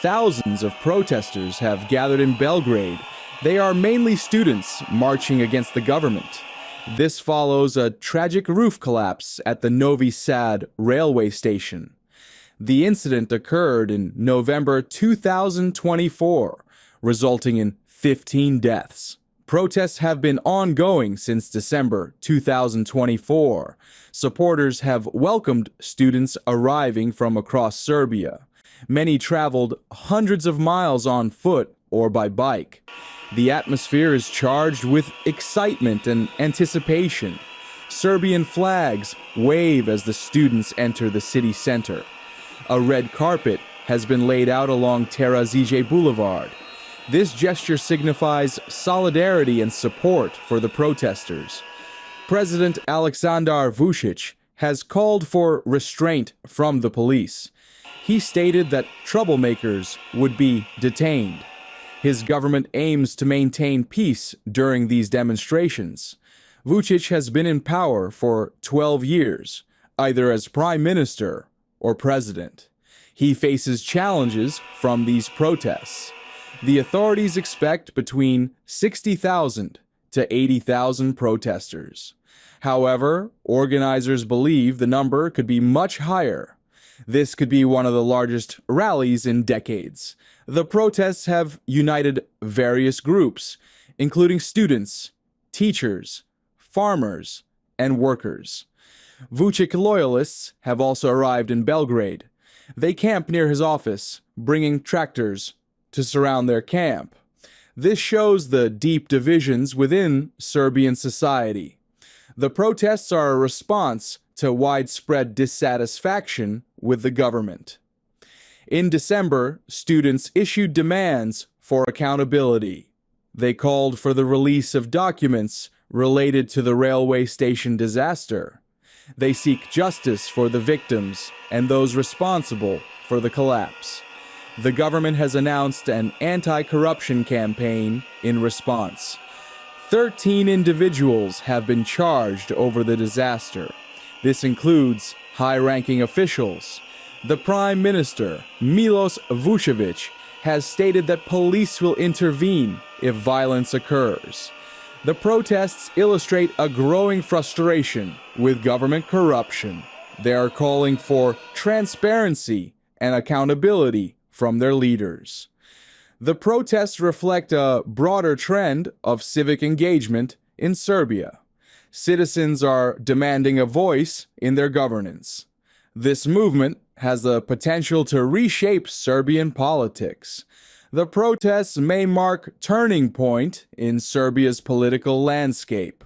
Thousands of protesters have gathered in Belgrade. They are mainly students marching against the government. This follows a tragic roof collapse at the Novi Sad railway station. The incident occurred in November 2024, resulting in 15 deaths. Protests have been ongoing since December 2024. Supporters have welcomed students arriving from across Serbia. Many traveled hundreds of miles on foot or by bike. The atmosphere is charged with excitement and anticipation. Serbian flags wave as the students enter the city center. A red carpet has been laid out along Terazije Boulevard. This gesture signifies solidarity and support for the protesters. President Aleksandar Vučić has called for restraint from the police. He stated that troublemakers would be detained. His government aims to maintain peace during these demonstrations. Vučić has been in power for 12 years, either as prime minister or president. He faces challenges from these protests. The authorities expect between 60,000 to 80,000 protesters. However, organizers believe the number could be much higher. This could be one of the largest rallies in decades. The protests have united various groups, including students, teachers, farmers, and workers. Vučić loyalists have also arrived in Belgrade. They camp near his office, bringing tractors to surround their camp. This shows the deep divisions within Serbian society. The protests are a response to widespread dissatisfaction with the government. In December, students issued demands for accountability. They called for the release of documents related to the railway station disaster. They seek justice for the victims and those responsible for the collapse. The government has announced an anti-corruption campaign in response. 13 individuals have been charged over the disaster. This includes high-ranking officials. The Prime Minister, Milos Vučević, has stated that police will intervene if violence occurs. The protests illustrate a growing frustration with government corruption. They are calling for transparency and accountability from their leaders. The protests reflect a broader trend of civic engagement in Serbia. Citizens are demanding a voice in their governance. This movement has the potential to reshape Serbian politics. The protests may mark a turning point in Serbia's political landscape.